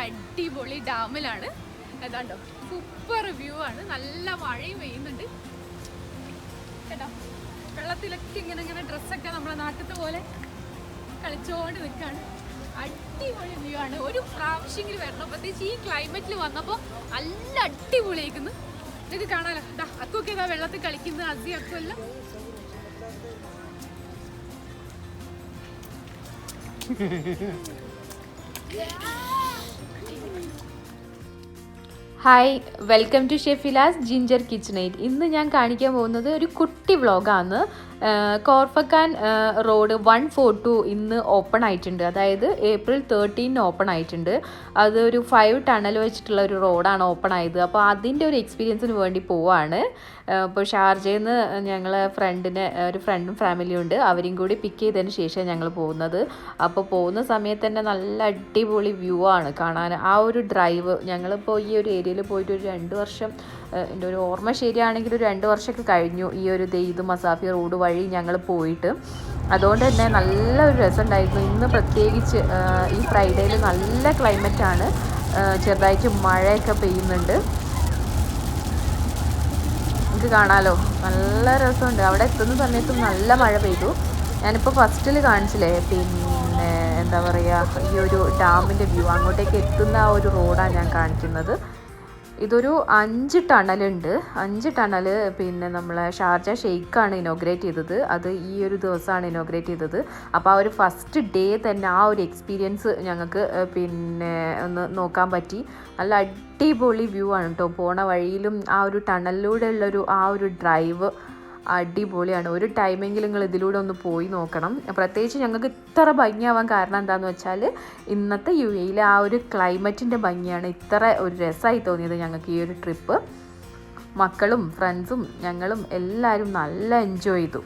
അടിപൊളി ഡാമിലാണ്. ഏതാണ്ടോ super view ആണ്. നല്ല മഴയും പെയ്യുന്നുണ്ട് കേട്ടോ. വെള്ളത്തിലൊക്കെ ഇങ്ങനെ ഡ്രസ്സൊക്കെ നമ്മളെ നാട്ടിലത്തെ പോലെ കളിച്ചോണ്ട് നിൽക്കുകയാണ്. അടിപൊളി വ്യൂ ആണ്. ഒരു പ്രാവശ്യമെങ്കിലും വരണം. പ്രത്യേകിച്ച് ഈ ക്ലൈമറ്റിൽ വന്നപ്പോൾ നല്ല അടിപൊളിയായിരിക്കുന്നു. ഇത് കാണാലോ. അക്കൊക്കെ ഇതാ വെള്ളത്തിൽ കളിക്കുന്നത്. അസി അക്കുമല്ല ഹായ്, വെൽക്കം ടു ഷെഫിലാസ് ജിഞ്ചർ കിച്ചണേറ്റ്. ഇന്ന് ഞാൻ കാണിക്കാൻ പോകുന്നത് ഒരു കുട്ടി വ്ളോഗാണ്. കോർഫക്കാൻ റോഡ് 142 ഇന്ന് ഓപ്പൺ ആയിട്ടുണ്ട്. അതായത് April 13 ഓപ്പൺ ആയിട്ടുണ്ട്. അതൊരു 5 ടണൽ വെച്ചിട്ടുള്ള ഒരു റോഡാണ് ഓപ്പൺ ആയത്. അപ്പോൾ അതിൻ്റെ ഒരു എക്സ്പീരിയൻസിന് വേണ്ടി പോവാണ്. ഇപ്പോൾ ഷാർജയിൽ നിന്ന് ഞങ്ങൾ ഒരു ഫ്രണ്ടും ഫാമിലിയും ഉണ്ട്. അവരെയും കൂടി പിക്ക് ചെയ്തതിന് ശേഷം ഞങ്ങൾ പോകുന്നത്. അപ്പോൾ പോകുന്ന സമയത്ത് തന്നെ നല്ല അടിപൊളി വ്യൂ ആണ് കാണാൻ. ആ ഒരു ഡ്രൈവ് ഞങ്ങളിപ്പോൾ ഈ ഒരു ഏരിയയിൽ പോയിട്ട് ഒരു 2 വർഷം, എൻ്റെ ഒരു ഓർമ്മ ശരിയാണെങ്കിൽ ഒരു 2 വർഷമൊക്കെ കഴിഞ്ഞു ഈ ഒരു ദെയ്ദ് മസാഫി റോഡ് വഴി ഞങ്ങൾ പോയിട്ട്. അതുകൊണ്ട് തന്നെ നല്ലൊരു രസമുണ്ടായിരുന്നു. ഇന്ന് പ്രത്യേകിച്ച് ഈ ഫ്രൈഡേയിൽ നല്ല ക്ലൈമറ്റാണ്. ചെറുതായിട്ട് മഴയൊക്കെ പെയ്യുന്നുണ്ട്. നമുക്ക് കാണാമല്ലോ, നല്ല രസമുണ്ട്. അവിടെ എത്തുന്ന സമയത്തും നല്ല മഴ പെയ്തു. ഞാനിപ്പോൾ ഫസ്റ്റിൽ കാണിച്ചില്ലേ, പിന്നെ എന്താ പറയുക, ഈ ഒരു ഡാമിൻ്റെ വ്യൂ, അങ്ങോട്ടേക്ക് എത്തുന്ന ആ ഒരു റോഡാണ് ഞാൻ കാണിക്കുന്നത്. ഇതൊരു 5 ടണലുണ്ട്. 5 ടണൽ പിന്നെ നമ്മളെ ഷാർജ ഷെയ്ഖാണ് ഇനോഗ്രേറ്റ് ചെയ്തത്. അത് ഈ ഒരു ദിവസമാണ് ഇനോഗ്രേറ്റ് ചെയ്തത്. അപ്പോൾ ആ ഒരു ഫസ്റ്റ് ഡേ തന്നെ ആ ഒരു എക്സ്പീരിയൻസ് ഞങ്ങൾക്ക് പിന്നെ ഒന്ന് നോക്കാൻ പറ്റി. നല്ല അടിപൊളി വ്യൂ ആണ് കേട്ടോ. പോണ വഴിയിലും ആ ഒരു ടണലിലൂടെ ഉള്ളൊരു ആ ഒരു ഡ്രൈവ് അടിപൊളിയാണ്. ഒരു ടൈമെങ്കിലും നിങ്ങൾ ഇതിലൂടെ ഒന്ന് പോയി നോക്കണം. പ്രത്യേകിച്ച് ഞങ്ങൾക്ക് ഇത്ര ഭംഗിയാവാൻ കാരണം എന്താണെന്ന് വെച്ചാൽ ഇന്നത്തെ UAE ആ ഒരു ക്ലൈമറ്റിൻ്റെ ഭംഗിയാണ് ഇത്ര ഒരു രസമായി തോന്നിയത് ഞങ്ങൾക്ക് ഈ ഒരു ട്രിപ്പ്. മക്കളും ഫ്രണ്ട്സും ഞങ്ങളും എല്ലാവരും നല്ല എൻജോയ് ചെയ്തു.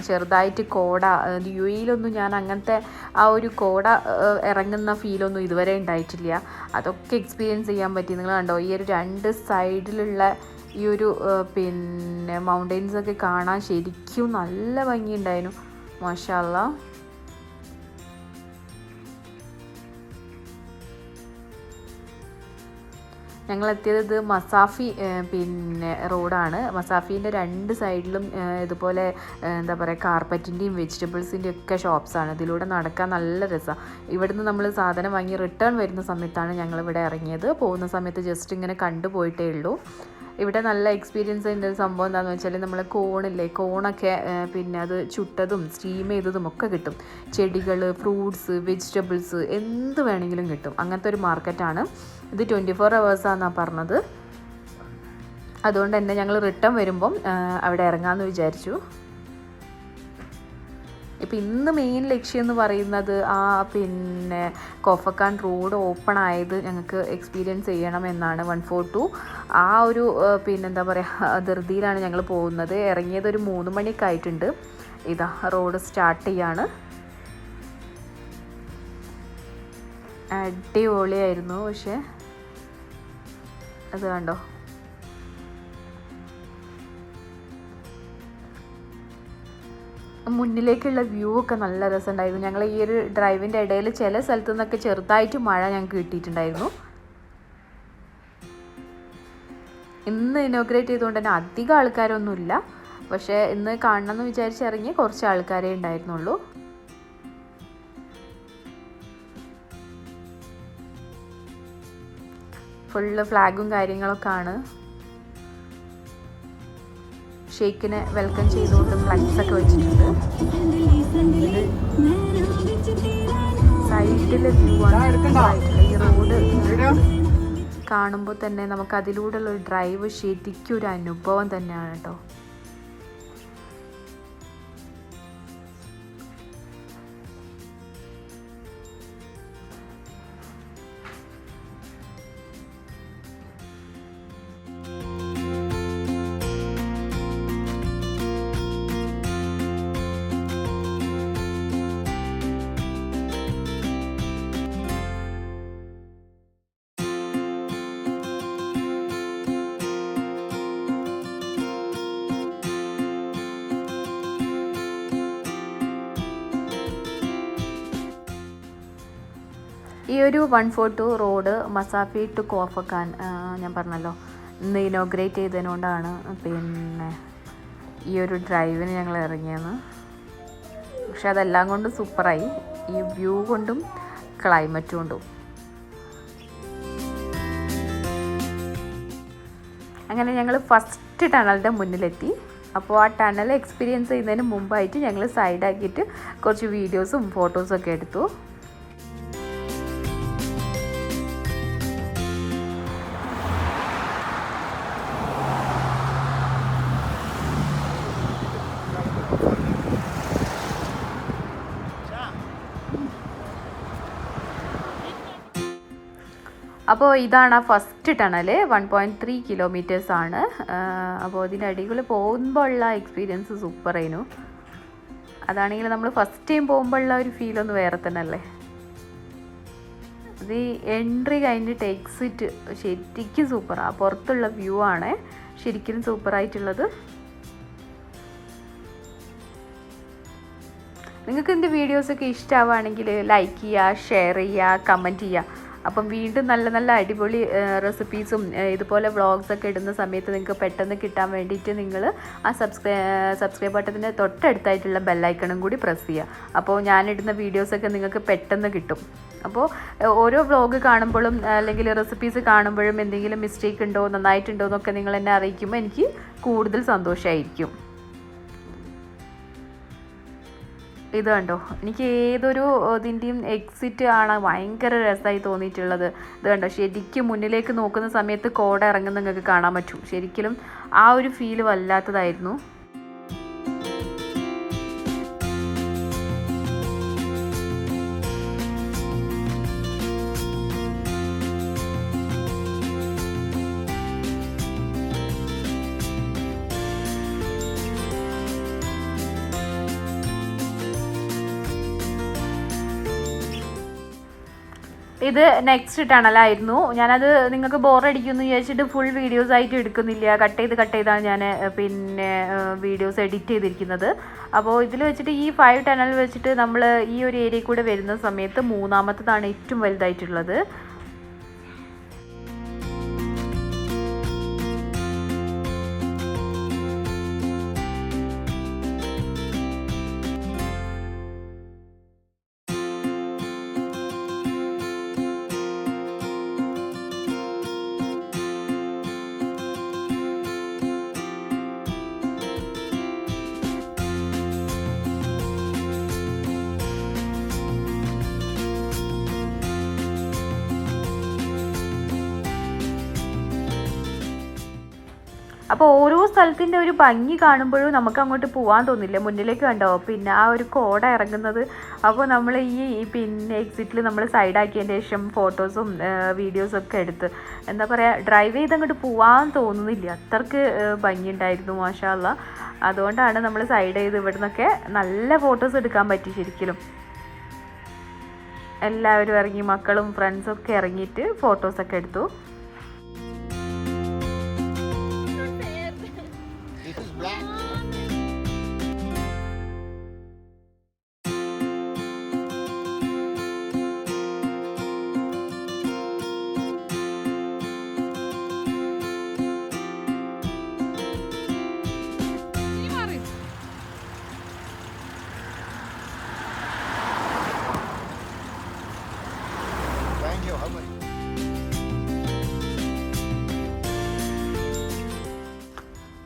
ചെറുതായിട്ട് കോട, UAE ഞാൻ അങ്ങനത്തെ ആ ഒരു കോട ഇറങ്ങുന്ന ഫീലൊന്നും ഇതുവരെ ഉണ്ടായിട്ടില്ല. അതൊക്കെ എക്സ്പീരിയൻസ് ചെയ്യാൻ പറ്റി. നിങ്ങൾ കണ്ടോ, ഈ ഒരു 2 സൈഡിലുള്ള ഈ ഒരു പിന്നെ മൗണ്ടെയ്ൻസൊക്കെ കാണാൻ ശരിക്കും നല്ല ഭംഗിയുണ്ടായിരുന്നു. മാഷാ അല്ലാഹ്. ഞങ്ങളെത്തിയത് മസാഫി പിന്നെ റോഡാണ്. മസാഫീൻ്റെ 2 സൈഡിലും ഇതുപോലെ എന്താ പറയുക, കാർപ്പറ്റിൻ്റെയും വെജിറ്റബിൾസിൻ്റെയും ഒക്കെ ഷോപ്സാണ്. ഇതിലൂടെ നടക്കാൻ നല്ല രസമാണ്. ഇവിടുന്ന് നമ്മൾ സാധനം വാങ്ങി റിട്ടേൺ വരുന്ന സമയത്താണ് ഞങ്ങളിവിടെ ഇറങ്ങിയത്. പോകുന്ന സമയത്ത് ജസ്റ്റ് ഇങ്ങനെ കണ്ടുപോയിട്ടേ ഉള്ളൂ. ഇവിടെ നല്ല എക്സ്പീരിയൻസിൻ്റെ ഒരു സംഭവം എന്താണെന്ന് വെച്ചാൽ നമ്മൾ കോണൊക്കെ പിന്നെ അത് ചുട്ടതും സ്റ്റീം ചെയ്തതും ഒക്കെ കിട്ടും. ചെടികൾ, ഫ്രൂട്ട്സ്, വെജിറ്റബിൾസ് എന്ത് വേണമെങ്കിലും കിട്ടും. അങ്ങനത്തെ ഒരു മാർക്കറ്റാണ് ഇത്. 24 hours പറഞ്ഞത്. അതുകൊണ്ട് തന്നെ ഞങ്ങൾ റിട്ടേൺ വരുമ്പം അവിടെ ഇറങ്ങാമെന്ന് വിചാരിച്ചു. ഇപ്പം ഇന്ന് മെയിൻ ലക്ഷ്യം എന്ന് പറയുന്നത് ആ പിന്നെ കോഫക്കാൻ റോഡ് ഓപ്പൺ ആയത് ഞങ്ങൾക്ക് എക്സ്പീരിയൻസ് ചെയ്യണം എന്നാണ്. 142 ആ ഒരു പിന്നെന്താ പറയുക, ധൃതിയിലാണ് ഞങ്ങൾ പോകുന്നത്. ഇറങ്ങിയത് ഒരു 3 മണിയൊക്കെ ആയിട്ടുണ്ട്. ഇതാ റോഡ് സ്റ്റാർട്ട് ചെയ്യാണ്. അടിപൊളിയായിരുന്നു. പക്ഷേ അത് കണ്ടോ, മുന്നിലേക്കുള്ള വ്യൂ ഒക്കെ നല്ല രസമുണ്ടായിരുന്നു. ഞങ്ങൾ ഈ ഒരു ഡ്രൈവിൻ്റെ ഇടയിൽ ചില സ്ഥലത്തു നിന്നൊക്കെ ചെറുതായിട്ട് മഴ ഞങ്ങൾക്ക് കിട്ടിയിട്ടുണ്ടായിരുന്നു. ഇന്ന് ഇനോഗ്രേറ്റ് ചെയ്തുകൊണ്ട് തന്നെ അധികം ആൾക്കാരൊന്നുമില്ല. പക്ഷേ ഇന്ന് കാണണമെന്ന് വിചാരിച്ചിറങ്ങി കുറച്ച് ആൾക്കാരേ ഉണ്ടായിരുന്നുള്ളൂ. ഫുള്ള് ഫ്ലാഗും കാര്യങ്ങളൊക്കെ ആണ്. ഷെയ്ഖിനെ വെൽക്കം ചെയ്തുകൊണ്ട് ഫ്ലക്സൊക്കെ വെച്ചിട്ടുണ്ട്. സൈഡിലെ വ്യൂ ആണ്. ഈ റോഡ് കാണുമ്പോൾ തന്നെ നമുക്ക് അതിലൂടെയുള്ള ഒരു ഡ്രൈവ് ശരിക്കും ഒരു അനുഭവം തന്നെയാണ് കേട്ടോ. ഈ ഒരു 142 റോഡ് മസാഫി ടു കോഫക്കാൻ ഞാൻ പറഞ്ഞല്ലോ ഇന്ന് ഇനോഗ്രേറ്റ് ചെയ്തതിനോണ്ടാണ് പിന്നെ ഈ ഒരു ഡ്രൈവിന് ഞങ്ങൾ ഇറങ്ങിയെന്ന്. പക്ഷെ അതെല്ലാം കൊണ്ടും സൂപ്പറായി, ഈ വ്യൂ കൊണ്ടും ക്ലൈമറ്റ് കൊണ്ടും. അങ്ങനെ ഞങ്ങൾ ഫസ്റ്റ് ടണലിൻ്റെ മുന്നിലെത്തി. അപ്പോൾ ആ ടണൽ എക്സ്പീരിയൻസ് ചെയ്യുന്നതിന് മുമ്പായിട്ട് ഞങ്ങൾ സൈഡാക്കിയിട്ട് കുറച്ച് വീഡിയോസും ഫോട്ടോസും ഒക്കെ എടുത്തു. അപ്പോൾ ഇതാണ് ആ ഫസ്റ്റ് ടണൽ, 1.3 കിലോമീറ്റേഴ്സ് ആണ്. അപ്പോൾ ഇതിൻ്റെ അടിയിൽ പോകുമ്പോൾ ഉള്ള എക്സ്പീരിയൻസ് സൂപ്പറായിരുന്നു. അതാണെങ്കിൽ നമ്മൾ ഫസ്റ്റ് ടൈം പോകുമ്പോഴുള്ള ഒരു ഫീലൊന്ന് വേറെ തന്നെ അല്ലേ. ഇത് എൻട്രി കഴിഞ്ഞിട്ട് എക്സിറ്റ് ശരിക്കും സൂപ്പറാണ്. പുറത്തുള്ള വ്യൂ ആണ് ശരിക്കും സൂപ്പറായിട്ടുള്ളത്. നിങ്ങൾക്ക് എൻ്റെ വീഡിയോസൊക്കെ ഇഷ്ടമാവുകയാണെങ്കിൽ ലൈക്ക് ചെയ്യുക, ഷെയർ ചെയ്യുക, കമൻറ്റ് ചെയ്യുക. അപ്പം വീണ്ടും നല്ല നല്ല അടിപൊളി റെസിപ്പീസും ഇതുപോലെ വ്ളോഗ്സൊക്കെ ഇടുന്ന സമയത്ത് നിങ്ങൾക്ക് പെട്ടെന്ന് കിട്ടാൻ വേണ്ടിയിട്ട് നിങ്ങൾ ആ സബ്സ്ക്രൈബ് ബട്ടണിൻ്റെ തൊട്ടടുത്തായിട്ടുള്ള ബെല്ലൈക്കണും കൂടി പ്രസ് ചെയ്യുക. അപ്പോൾ ഞാനിടുന്ന വീഡിയോസൊക്കെ നിങ്ങൾക്ക് പെട്ടെന്ന് കിട്ടും. അപ്പോൾ ഓരോ വ്ളോഗ് കാണുമ്പോഴും അല്ലെങ്കിൽ റെസിപ്പീസ് കാണുമ്പോഴും എന്തെങ്കിലും മിസ്റ്റേക്ക് ഉണ്ടോ നന്നായിട്ടുണ്ടോ എന്നൊക്കെ നിങ്ങൾ എന്നെ അറിയിക്കുമ്പോൾ എനിക്ക് കൂടുതൽ സന്തോഷമായിരിക്കും. ഇത് കണ്ടോ, എനിക്ക് ഏതൊരു ഇതിൻ്റെയും എക്സിറ്റ് ആണ് ഭയങ്കര രസമായി തോന്നിയിട്ടുള്ളത്. ഇത് കണ്ടോ, ശരിക്കും മുന്നിലേക്ക് നോക്കുന്ന സമയത്ത് കോട ഇറങ്ങുന്ന നിങ്ങൾക്ക് കാണാൻ പറ്റും. ശരിക്കും ആ ഒരു ഫീല് വല്ലാത്തതായിരുന്നു. ഇത് നെക്സ്റ്റ് ടണലായിരുന്നു. ഞാനത് നിങ്ങൾക്ക് ബോറടിക്കുമെന്ന് വിചാരിച്ചിട്ട് ഫുൾ വീഡിയോസ് ആയിട്ട് എടുക്കുന്നില്ല, കട്ട് ചെയ്താണ് ഞാൻ പിന്നെ വീഡിയോസ് എഡിറ്റ് ചെയ്തിരിക്കുന്നത്. അപ്പോൾ ഇതിൽ വെച്ചിട്ട് ഈ 5 ടണൽ വെച്ചിട്ട് നമ്മൾ ഈ ഒരു ഏരിയയിൽ കൂടെ വരുന്ന സമയത്ത് മൂന്നാമത്തതാണ് ഏറ്റവും വലുതായിട്ടുള്ളത്. അപ്പോൾ ഓരോ സ്ഥലത്തിൻ്റെ ഒരു ഭംഗി കാണുമ്പോഴും നമുക്ക് അങ്ങോട്ട് പോകാൻ തോന്നില്ല. മുന്നിലേക്ക് കണ്ടോ പിന്നെ ആ ഒരു കോട ഇറങ്ങുന്നത്. അപ്പോൾ നമ്മൾ ഈ പിന്നെ എക്സിറ്റിൽ നമ്മൾ സൈഡാക്കിയതിന് ശേഷം ഫോട്ടോസും വീഡിയോസൊക്കെ എടുത്ത് എന്താ പറയുക, ഡ്രൈവ് ചെയ്ത് അങ്ങോട്ട് പോകാൻ തോന്നുന്നില്ല, അത്രയ്ക്ക് ഭംഗിയുണ്ടായിരുന്നു മാഷാ അല്ലാ. അതുകൊണ്ടാണ് നമ്മൾ സൈഡ് ചെയ്ത് ഇവിടെ നിന്നൊക്കെ നല്ല ഫോട്ടോസ് എടുക്കാൻ പറ്റി. ശരിക്കും എല്ലാവരും ഇറങ്ങി, മക്കളും ഫ്രണ്ട്സൊക്കെ ഇറങ്ങിയിട്ട് ഫോട്ടോസൊക്കെ എടുത്തു.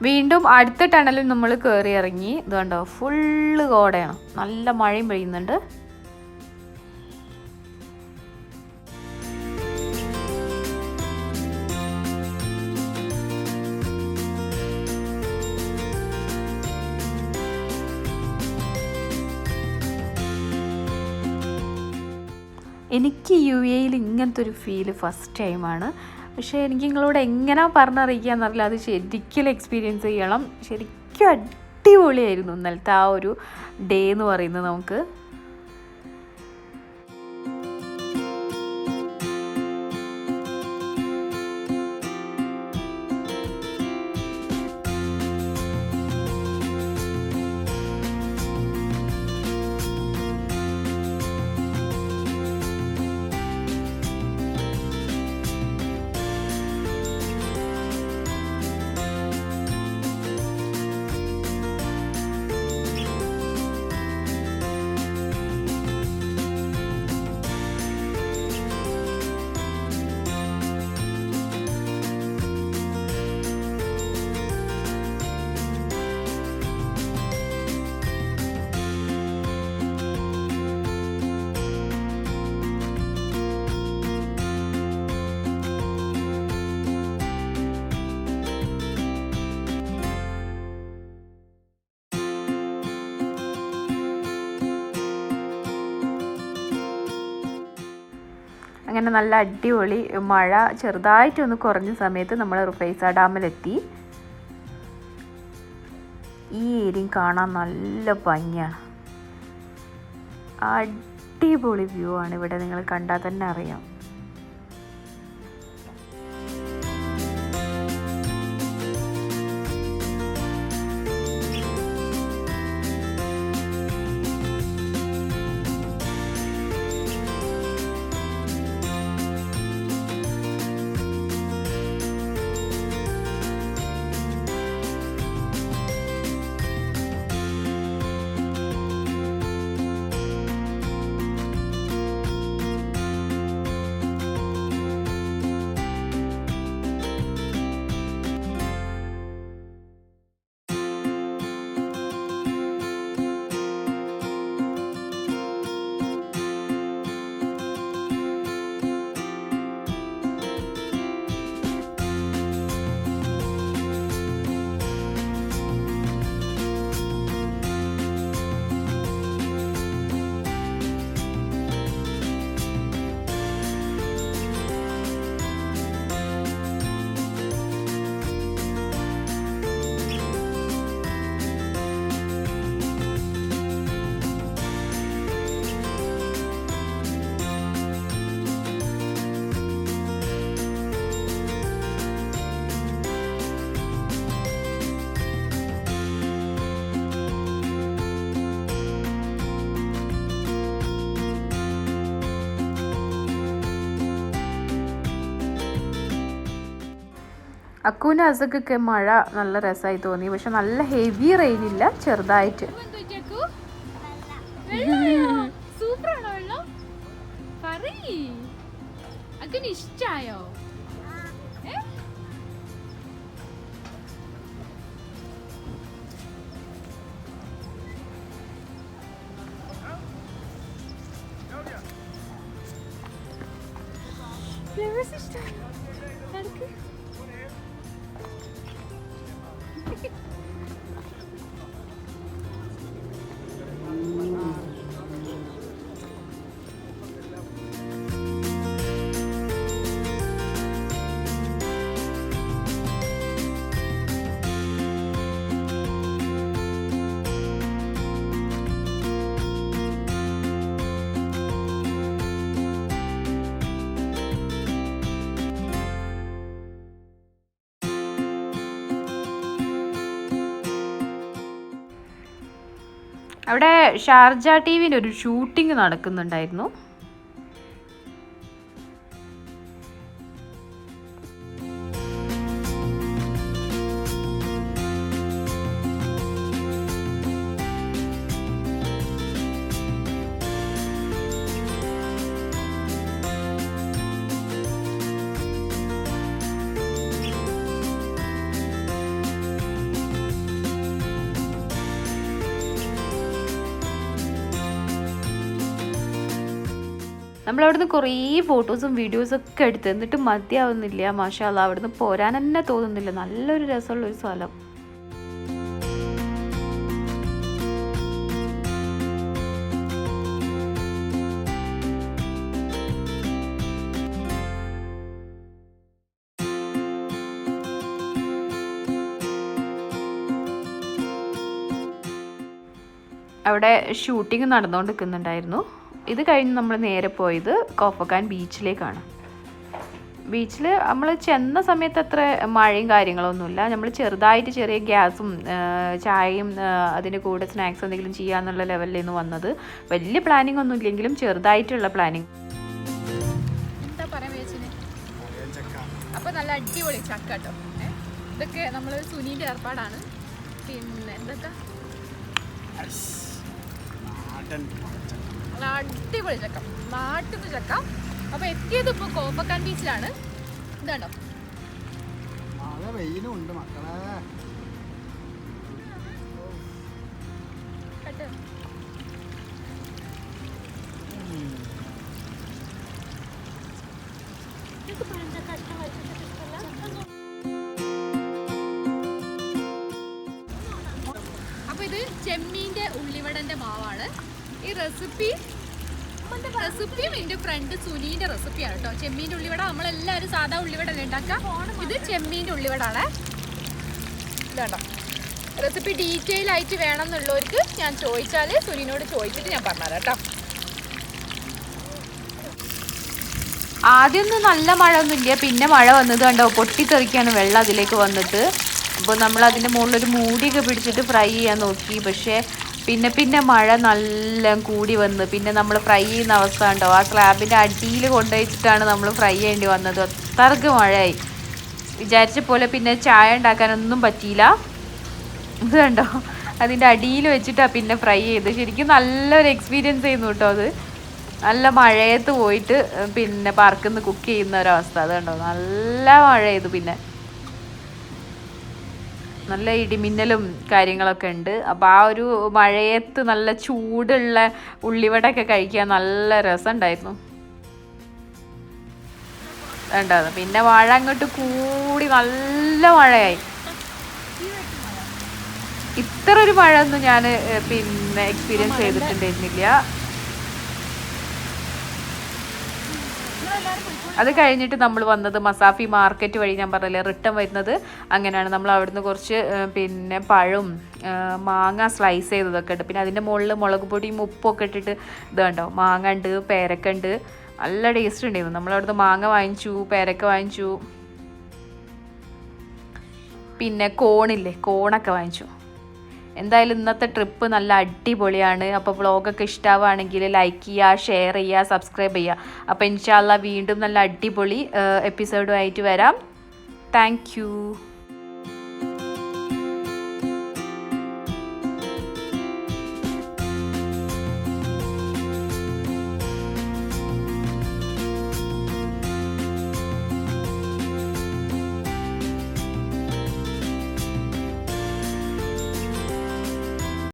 വീണ്ടും അടുത്ത ടണലിൽ നമ്മൾ കയറി ഇറങ്ങി. ഇത് കണ്ടോ, ഫുള്ള് കോടയാണ്, നല്ല മഴയും പെയ്യുന്നുണ്ട്. എനിക്ക് UAE ഇങ്ങനത്തെ ഒരു ഫീല് ഫസ്റ്റ് ടൈമാണ്. പക്ഷേ എനിക്ക് നിങ്ങളോട് എങ്ങനെ പറഞ്ഞറിയിക്കുക എന്നറിയില്ല, അത് ശരിക്കും എക്സ്പീരിയൻസ് ചെയ്യണം. ശരിക്കും അടിപൊളിയായിരുന്നു ഇന്നലത്തെ ആ ഒരു ഡേ എന്ന് പറയുന്നത്. നമുക്ക് അങ്ങനെ നല്ല അടിപൊളി മഴ ചെറുതായിട്ടൊന്ന് കുറഞ്ഞ സമയത്ത് നമ്മൾ റുഫൈസ ഡാമിലെത്തി. ഈ ഏരിയ കാണാൻ നല്ല ഭംഗിയാണ്, അടിപൊളി വ്യൂ ആണ് ഇവിടെ, നിങ്ങൾ കണ്ടാൽ തന്നെ അറിയാം. അക്കൂന് അസക്കൊക്കെ മഴ നല്ല രസമായി തോന്നി, പക്ഷെ നല്ല ഹെവി റെയിൻ ഇല്ല, ചെറുതായിട്ട്. ഇഷ്ടായോ? അവിടെ ഷാർജ ടി വിൻ്റെ ഒരു ഷൂട്ടിംഗ് നടക്കുന്നുണ്ടായിരുന്നു. നമ്മളവിടുന്ന് കുറേ ഫോട്ടോസും വീഡിയോസും ഒക്കെ എടുത്ത്, എന്നിട്ട് മതിയാവുന്നില്ല. മാഷാ അല്ലാ, അവിടുന്ന് പോരാൻ തന്നെ തോന്നുന്നില്ല. നല്ലൊരു രസമുള്ളൊരു സ്ഥലം. അവിടെ ഷൂട്ടിംഗ് നടന്നുകൊണ്ടിരിക്കുന്നുണ്ടായിരുന്നു. ഇത് കഴിഞ്ഞ് നമ്മൾ നേരെ പോയത് കോഫക്കാൻ ബീച്ചിലേക്കാണ്. ബീച്ചിൽ നമ്മൾ ചെന്ന സമയത്ത് അത്ര മഴയും കാര്യങ്ങളൊന്നുമില്ല. നമ്മൾ ചെറുതായിട്ട് ചെറിയ ഗ്യാസും ചായയും അതിൻ്റെ കൂടെ സ്നാക്സ് എന്തെങ്കിലും ചെയ്യാന്നുള്ള ലെവലിലാണ് വന്നത്. വലിയ പ്ലാനിങ് ഒന്നും ഇല്ലെങ്കിലും ചെറുതായിട്ടുള്ള പ്ലാനിങ്. എന്താ പറയാൻ വെച്ചിന്, അപ്പോൾ നല്ല അടിപൊളി ചക്ക കേട്ടോ. ഇതൊക്കെ നമ്മൾ സുനീൻ്റെ ഏർപ്പാടാണ്. പിന്നെ എന്തൊക്കെ അടിപൊളി ചക്ക, നാട്ടിൽ നിന്ന് ചക്ക. അപ്പോൾ എത്തിയത് ഇപ്പോൾ കോപ്പക്കാൻ ബീച്ചിലാണ്. ഇതാണോ അപ്പോൾ ഇത് ചെമ്മീൻ്റെ ഉള്ളിവടൻ്റെ മാവാണ്. ഈ റെസിപ്പി റെസിപ്പിയും എൻ്റെ ഫ്രണ്ട് സുനീൻ്റെ റെസിപ്പിയാണ് കേട്ടോ. ചെമ്മീൻ്റെ ഉള്ളിവട നമ്മളെല്ലാവരും സാധാ ഉള്ളിവട ഉണ്ടാക്കാം. ഇത് ചെമ്മീൻ്റെ ഉള്ളിവടാണ്. ഇതാട്ടോ റെസിപ്പി ഡീറ്റെയിൽ ആയിട്ട് വേണം എന്നുള്ളവർക്ക് ഞാൻ ചോദിച്ചാൽ സുനീനോട് ചോദിച്ചിട്ട് ഞാൻ പറഞ്ഞുതരാം കേട്ടോ. ആദ്യമൊന്നും നല്ല മഴ ഒന്നുമില്ല, പിന്നെ മഴ വന്നത് കണ്ടോ പൊട്ടിത്തെറിക്കാണ് വെള്ളം അതിലേക്ക് വന്നിട്ട്. അപ്പോൾ നമ്മൾ അതിൻ്റെ മുകളിലൊരു മൂടിയൊക്കെ പിടിച്ചിട്ട് ഫ്രൈ ചെയ്യാൻ നോക്കി. പക്ഷേ പിന്നെ മഴ നല്ല കൂടി വന്ന് പിന്നെ നമ്മൾ ഫ്രൈ ചെയ്യുന്ന അവസ്ഥ ഉണ്ടോ, ആ സ്ലാബിൻ്റെ അടിയിൽ കൊണ്ടുവച്ചിട്ടാണ് നമ്മൾ ഫ്രൈ ചെയ്യേണ്ടി വന്നത്. അത്രയ്ക്ക് മഴയായി. വിചാരിച്ച പോലെ പിന്നെ ചായ ഉണ്ടാക്കാനൊന്നും പറ്റിയില്ല. ഇത് കണ്ടോ അതിൻ്റെ അടിയിൽ വെച്ചിട്ടാണ് പിന്നെ ഫ്രൈ ചെയ്ത്. ശരിക്കും നല്ലൊരു എക്സ്പീരിയൻസ് ചെയ്യുന്നു കേട്ടോ അത്. നല്ല മഴയത്ത് പോയിട്ട് പിന്നെ പാർക്കിൽ നിന്ന് കുക്ക് ചെയ്യുന്ന ഒരവസ്ഥ. അത് കണ്ടോ നല്ല മഴ ചെയ്തു. പിന്നെ നല്ല ഇടിമിന്നലും കാര്യങ്ങളൊക്കെ ഉണ്ട്. അപ്പോൾ ആ ഒരു മഴയത്ത് നല്ല ചൂടുള്ള ഉള്ളിവടയൊക്കെ കഴിക്കാൻ നല്ല രസമുണ്ടായിരുന്നു. ഉണ്ടായിരുന്നു. പിന്നെ മഴ അങ്ങോട്ട് കൂടി നല്ല മഴയായി. ഇത്ര ഒരു മഴ ഒന്നും ഞാൻ പിന്നെ എക്സ്പീരിയൻസ് ചെയ്തിട്ടുണ്ടായിരുന്നില്ല. അത് കഴിഞ്ഞിട്ട് നമ്മൾ വന്നത് മസാഫി മാർക്കറ്റ് വഴി, ഞാൻ പറഞ്ഞില്ലേ റിട്ടേൺ വരുന്നത് അങ്ങനെയാണ്. നമ്മൾ അവിടുന്ന് കുറച്ച് പിന്നെ പഴവും മാങ്ങ സ്ലൈസ് ചെയ്തതൊക്കെ ഉണ്ട്. പിന്നെ അതിൻ്റെ മുകളിൽ മുളക് പൊടിയും ഉപ്പൊക്കെ ഇട്ടിട്ട് ഇത് കണ്ടോ മാങ്ങ ഉണ്ട്, പേരക്ക ഉണ്ട്, നല്ല ടേസ്റ്റ് ഉണ്ടായിരുന്നു. നമ്മളവിടുന്ന് മാങ്ങ വാങ്ങിച്ചു, പേരക്ക വാങ്ങിച്ചു, പിന്നെ കോണില്ലേ കോണൊക്കെ വാങ്ങിച്ചു. എന്തായാലും ഇന്നത്തെ ട്രിപ്പ് നല്ല അടിപൊളിയാണ്. അപ്പോൾ വ്ളോഗൊക്കെ ഇഷ്ടമാവുകയാണെങ്കിൽ ലൈക്ക് ചെയ്യുക, ഷെയർ ചെയ്യുക, സബ്സ്ക്രൈബ് ചെയ്യുക. അപ്പോൾ ഇൻഷാ അല്ലാ വീണ്ടും നല്ല അടിപൊളി എപ്പിസോഡുമായിട്ട് വരാം. Thank you.